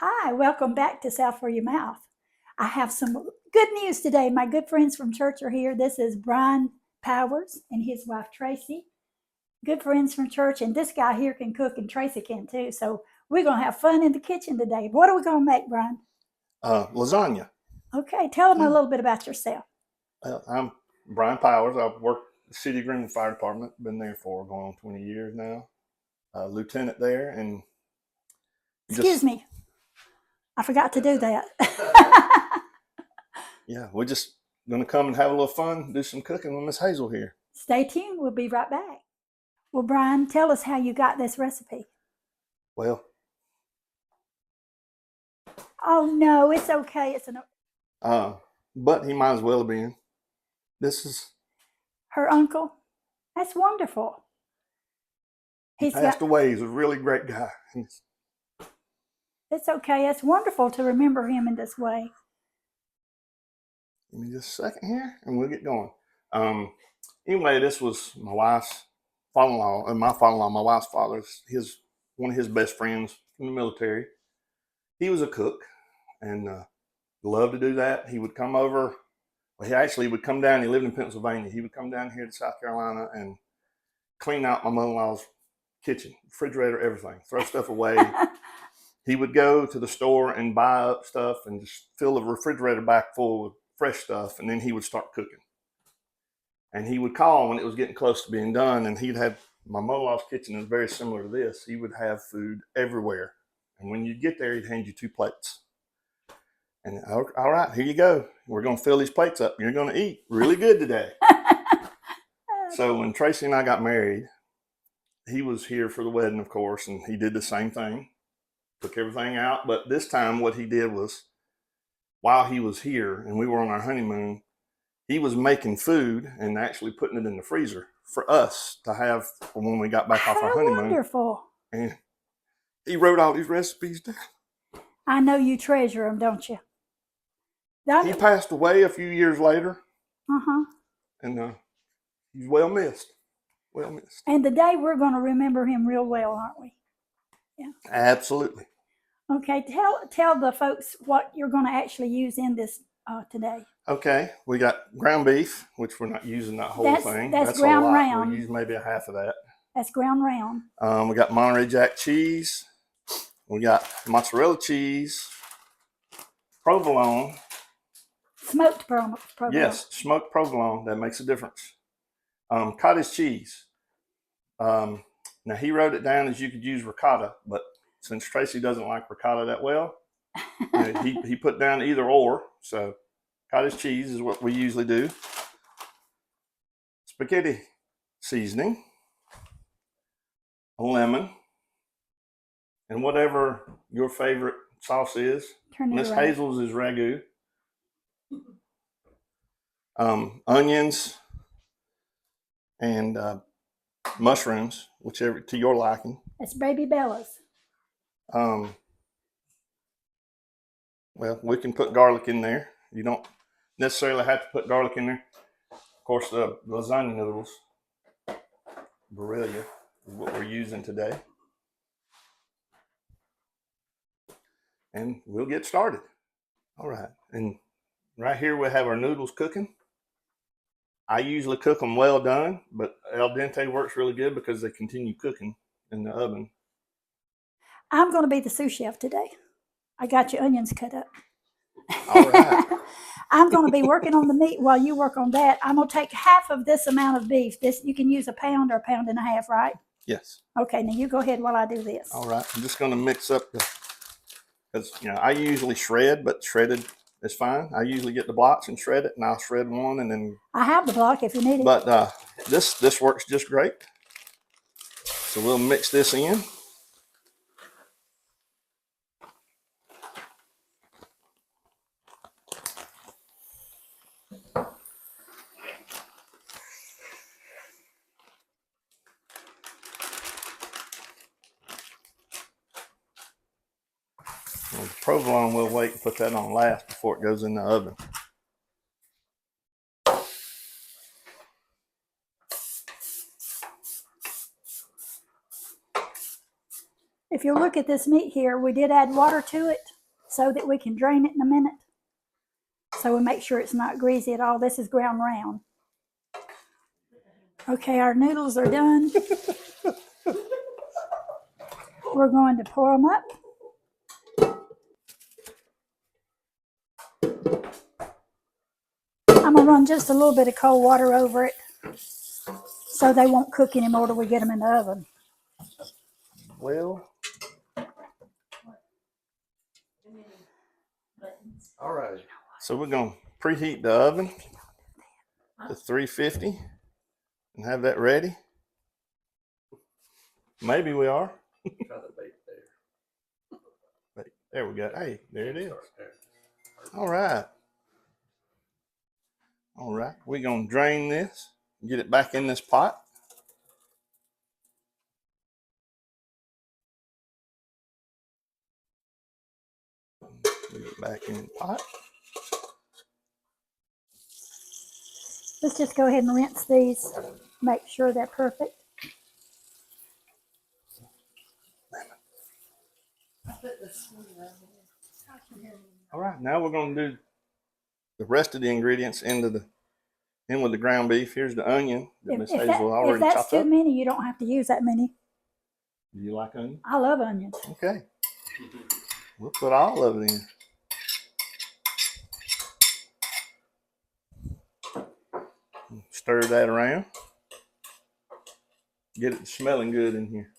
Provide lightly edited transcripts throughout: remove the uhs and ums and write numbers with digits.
Hi, welcome back to South for Your Mouth. I have some good news today. My good friends from church are here. This is Brian Powers and his wife Tracy. Good friends from church, and this guy here can cook, and Tracy can too. So we're going to have fun in the kitchen today. What are we going to make, Brian? Lasagna. Okay, tell them a little bit about yourself. I'm Brian Powers. I've worked the City of Greenwood Fire Department. Been there for going on 20 years now. Lieutenant there, and Excuse me, I forgot to do that. yeah, we're just gonna come and have a little fun, do some cooking with Miss Hazel here. Stay tuned. We'll be right back. Well, Brian, tell us how you got this recipe. Well, Oh no, it's okay. but he might as well have been. This is Her uncle. That's wonderful. he passed away. He's a really great guy. It's okay. It's wonderful to remember him in this way. Give me just a second here, and we'll get going. Anyway, this was my wife's father-in-law, and my father-in-law, my wife's father, one of his best friends from the military. He was a cook, and loved to do that. He would come over. Well, he actually would come down. He lived in Pennsylvania. He would come down here to South Carolina and clean out my mother-in-law's kitchen, refrigerator, everything, throw stuff away. He would go to the store and buy up stuff and just fill the refrigerator back full with fresh stuff, and then he would start cooking. And he would call when it was getting close to being done, and he'd have my mother-in-law's kitchen is very similar to this. He would have food everywhere, and when you get there, he'd hand you 2 plates. And all right, here you go. We're going to fill these plates up. You're going to eat really good today. So when Tracy and I got married, he was here for the wedding, of course, and he did the same thing, took everything out. But this time what he did was, while he was here and we were on our honeymoon, he was making food and actually putting it in the freezer for us to have for when we got back off our honeymoon. Wonderful. And he wrote all these recipes down. I know you treasure them, don't you? He passed away a few years later. Uh-huh. And he's well missed. Well missed. And today we're going to remember him real well, aren't we? Yeah. Absolutely. Okay, tell the folks what you're going to actually use in this today. Okay, we got ground beef, which we're not using that whole thing. That's ground a lot. Round. We'll use maybe a half of that. That's ground round. We got Monterey Jack cheese. We got mozzarella cheese, provolone. Smoked provolone. Yes, smoked provolone. That makes a difference. Cottage cheese. Now he wrote it down as you could use ricotta, but since Tracy doesn't like ricotta that well, he put down either or. So cottage cheese is what we usually do. Spaghetti seasoning, a lemon, and whatever your favorite sauce is. Miss Hazel's is ragu. Onions and mushrooms, whichever to your liking. It's Baby Bella's. Well, we can put garlic in there. You don't necessarily have to put garlic in there. Of course, the lasagna noodles, Barilla, is what we're using today. And we'll get started. All right. And right here we have our noodles cooking. I usually cook them well done, but al dente works really good because they continue cooking in the oven. I'm going to be the sous chef today. I got your onions cut up. All right. I'm going to be working on the meat while you work on that. I'm going to take half of this amount of beef. This you can use a pound or a pound and a half, right? Yes. Okay, now you go ahead while I do this. All right. I'm just going to mix up because I usually shred, but shredded is fine. I usually get the blocks and shred it, and I'll shred one and then. I have the block if you need it. But this works just great. So we'll mix this in. Well, the provolone, we'll wait and put that on last before it goes in the oven. if you look at this meat here, we did add water to it so that we can drain it in a minute. So we make sure it's not greasy at all. This is ground round. Okay, our noodles are done. We're going to pour them up. I'm gonna run just a little bit of cold water over it so they won't cook anymore till we get them in the oven. Well, all right. So we're going to preheat the oven to 350 and have that ready. Maybe we are. Try the bait there. Wait, there we go. Hey, there it is. All right. All right. We're going to drain this, get it back in this pot. Get it back in the pot. Let's just go ahead and rinse these, make sure they're perfect. All right. Now we're going to do the rest of the ingredients in with the ground beef. Here's the onion that Miss Hazel already if that's chopped too up. many, you don't have to use that many. Do you like onion? I love onions. Okay. We'll put all of it in. Stir that around. Get it smelling good in here.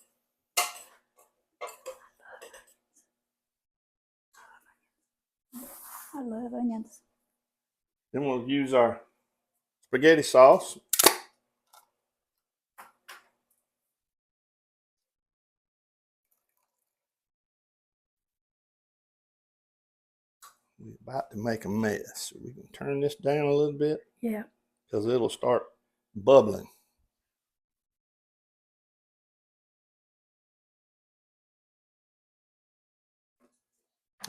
I love onions. Then we'll use our spaghetti sauce. We're about to make a mess. So we can turn this down a little bit. Yeah. Because it'll start bubbling.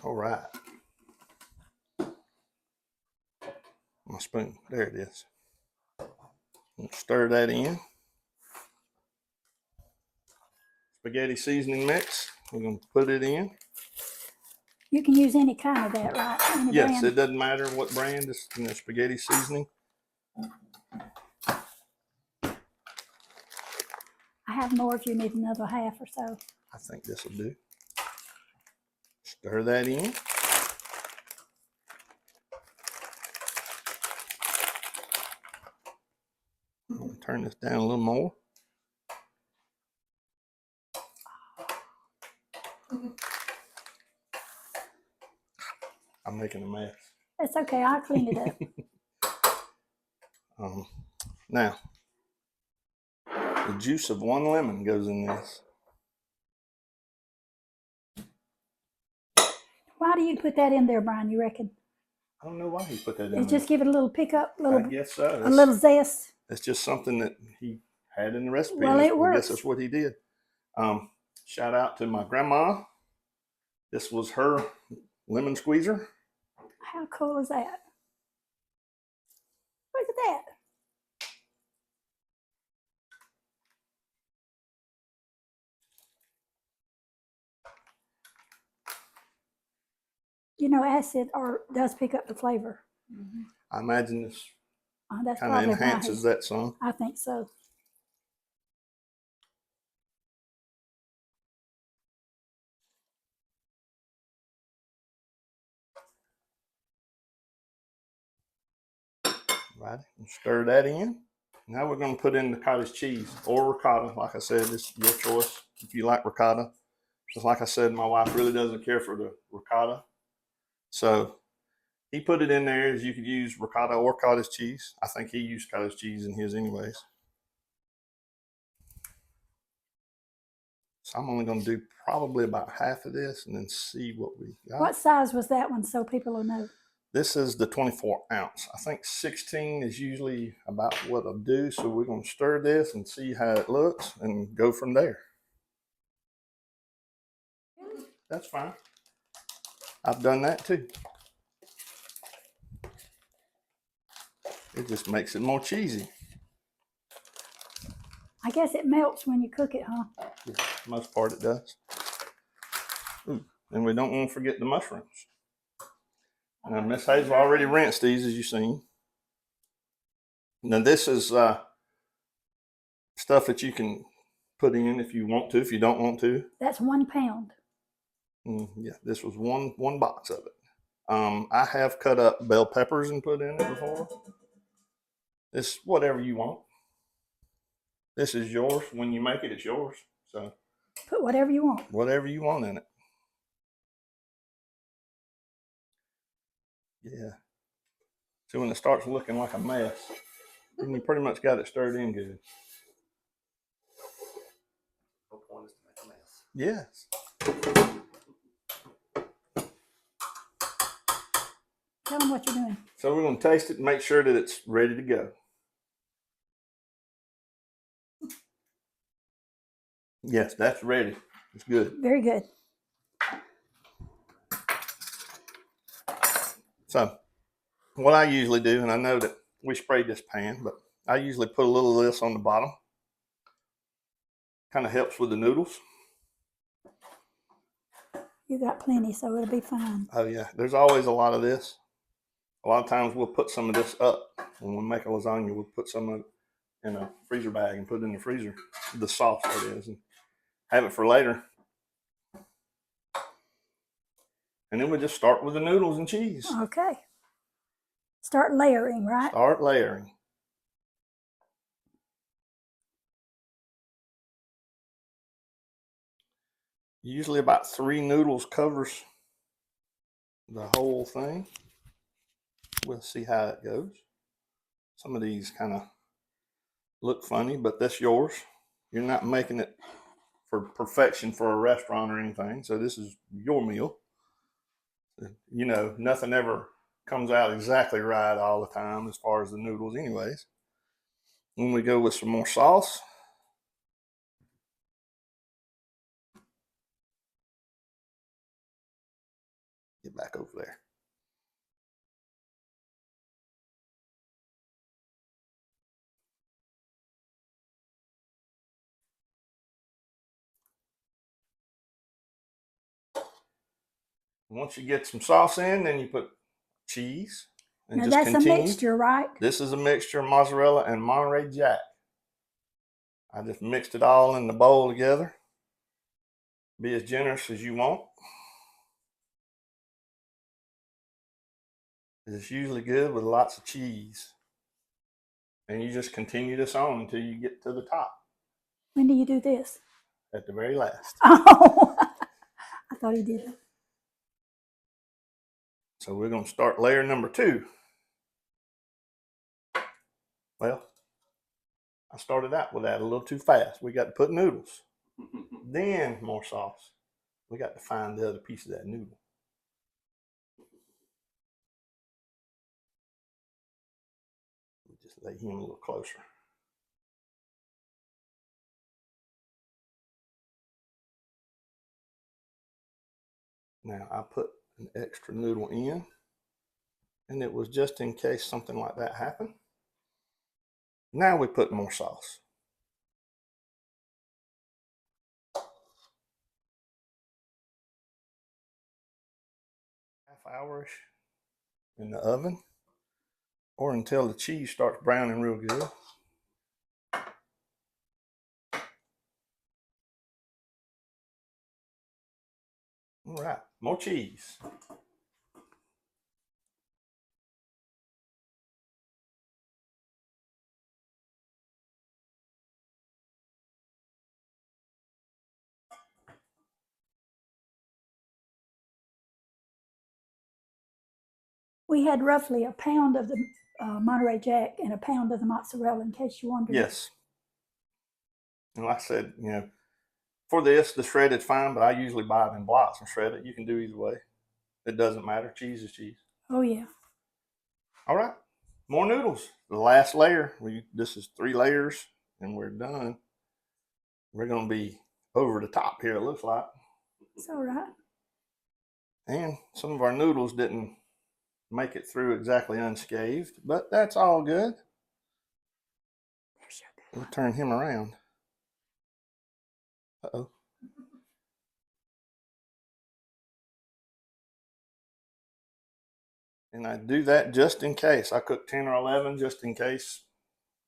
All right. My spoon. There it is. Stir that in. Spaghetti seasoning mix. We're going to put it in. You can use any kind of that, right? Any Yes, brand. it doesn't matter what brand. It's spaghetti seasoning. I have more if you need another half or so. I think this will do. Stir that in. Turn this down a little more. I'm making a mess. It's okay. I'll clean it up. Now, the juice of one lemon goes in this. Why do you put that in there, Brian, you reckon? I don't know why he put that in It's there. just give it a little pickup, I guess so. a little zest. It's just something that he had in the recipe. Well, it I works. guess that's what he did. Shout out to my grandma. This was her lemon squeezer. How cool is that? Look at that. You know, acid does pick up the flavor. Mm-hmm. I imagine this That's kind of probably enhances that some. I think so. Right, and stir that in. Now we're going to put in the cottage cheese or ricotta. Like I said, it's your choice if you like ricotta. Just like I said, my wife really doesn't care for the ricotta. So he put it in there as you could use ricotta or cottage cheese. I think he used cottage cheese in his anyways. So I'm only going to do probably about half of this and then see what we got. What size was that one so people will know? This is the 24 ounce. I think 16 is usually about what I'll do. So we're going to stir this and see how it looks and go from there. That's fine. I've done that too. It just makes it more cheesy. I guess it melts when you cook it, huh? Yeah, most part it does. And we don't want to forget the mushrooms. Now, Miss Hazel already rinsed these, as you've seen. Now, this is stuff that you can put in if you want to, if you don't want to. That's 1 pound. Yeah, this was one box of it. I have cut up bell peppers and put in it before. It's whatever you want. This is yours. When you make it, it's yours. So Put whatever you want. whatever you want in it. Yeah. So when it starts looking like a mess, then you pretty much got it stirred in good. The point is to make a mess. Yes. Tell them what you're doing. So we're going to taste it and make sure that it's ready to go. Yes, that's ready. It's good. Very good. So what I usually do, and I know that we sprayed this pan, but I usually put a little of this on the bottom. Kind of helps with the noodles. You got plenty, so it'll be fine. Oh yeah, there's always a lot of this. A lot of times we'll put some of this up. When we make a lasagna, we'll put some of it in a freezer bag and put it in the freezer. The sauce, that is, and have it for later. And then we just start with the noodles and cheese. Okay. Start layering, right? Start layering. Usually about 3 noodles covers the whole thing. We'll see how it goes. Some of these kind of look funny, but that's yours. You're not making it for perfection for a restaurant or anything. So this is your meal. You know, nothing ever comes out exactly right all the time as far as the noodles anyways. When we go with some more sauce, get back over there. Once you get some sauce in, then you put cheese and Now just that's continue. a mixture, right? This is a mixture of mozzarella and Monterey Jack. I just mixed it all in the bowl together. Be as generous as you want. It's usually good with lots of cheese. And you just continue this on until you get to the top. When do you do this? At the very last. Oh, I thought he did it. So we're going to start layer number 2. Well, I started out with that a little too fast. We got to put noodles, then more sauce. We got to find the other piece of that noodle. Just lay him a little closer. Now I put an extra noodle in, and it was just in case something like that happened. Now we put more sauce. Half hour-ish in the oven, or until the cheese starts browning real good. All right, more cheese. We had roughly a pound of the Monterey Jack and a pound of the mozzarella, in case you wondered. Yes. And like I said, you know, for this, the shredded's fine, but I usually buy it in blocks and shred it. You can do either way. It doesn't matter. Cheese is cheese. Oh, yeah. All right, more noodles. The last layer. This is 3 layers, and we're done. We're going to be over the top here, it looks like. It's all right. And some of our noodles didn't make it through exactly unscathed, but that's all good. We'll turn him around. Uh-oh. And I do that just in case. I cook 10 or 11 just in case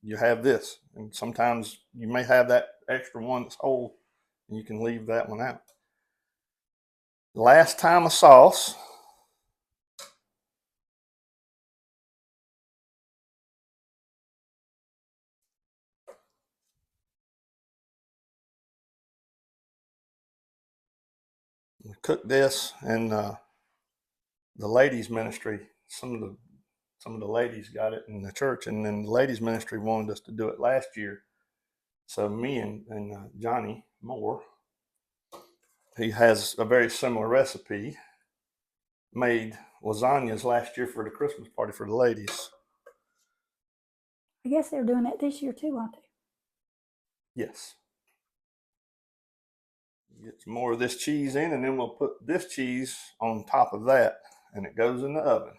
you have this. And sometimes you may have that extra one that's whole and you can leave that one out. Last time a sauce. We cooked this and the ladies ministry, some of the ladies got it in the church, and then the ladies ministry wanted us to do it last year. So me and Johnny Moore, he has a very similar recipe, made lasagnas last year for the Christmas party for the ladies. I guess they're doing it this year too, aren't they? Yes. Get some more of this cheese in, and then we'll put this cheese on top of that, and it goes in the oven.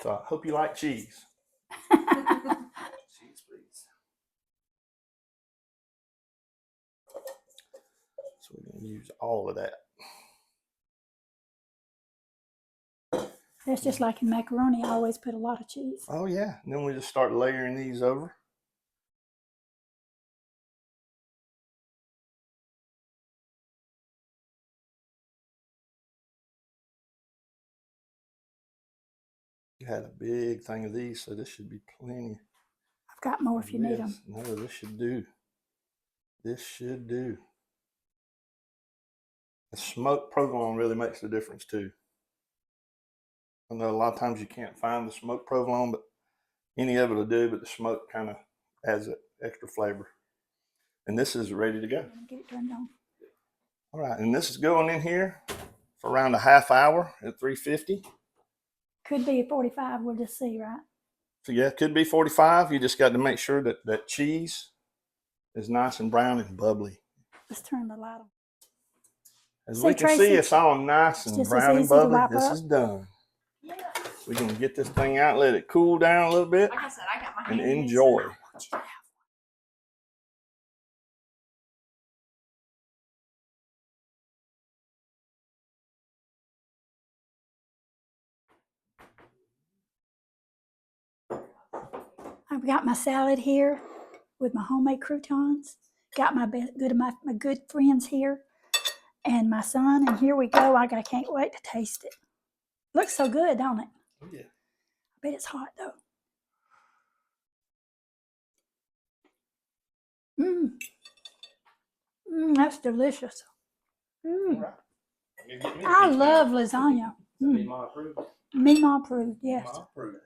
So I hope you like cheese. Cheese, please. So we're going to use all of that. That's just like in macaroni. I always put a lot of cheese. Oh yeah, and then we just start layering these over. You had a big thing of these, so this should be plenty. I've got more if you need them. No, this should do. This should do. The smoked provolone really makes the difference too. I know a lot of times you can't find the smoked provolone, but any of it will do, but the smoke kind of adds that extra flavor. And this is ready to go. Get it turned on. All right, and this is going in here for around a half hour at 350. Could be 45. We'll just see, right? So yeah, it could be 45. You just got to make sure that that cheese is nice and brown and bubbly. Let's turn the light on. As See, we can Tracy, see, it's all nice and just as brown and easy to bubbly. wipe This up. is done. Yeah. We're going to get this thing out, let it cool down a little bit, Like I said, I got my and hand in enjoy. it. I've got my salad here with my homemade croutons. Got my good friends here and my son. And here we go. I can't wait to taste it. Looks so good, don't it? Oh, yeah. I bet it's hot though. That's delicious. All right. You get me a I piece love now. lasagna. Mema approved. Mema approved, yes. Mema approved.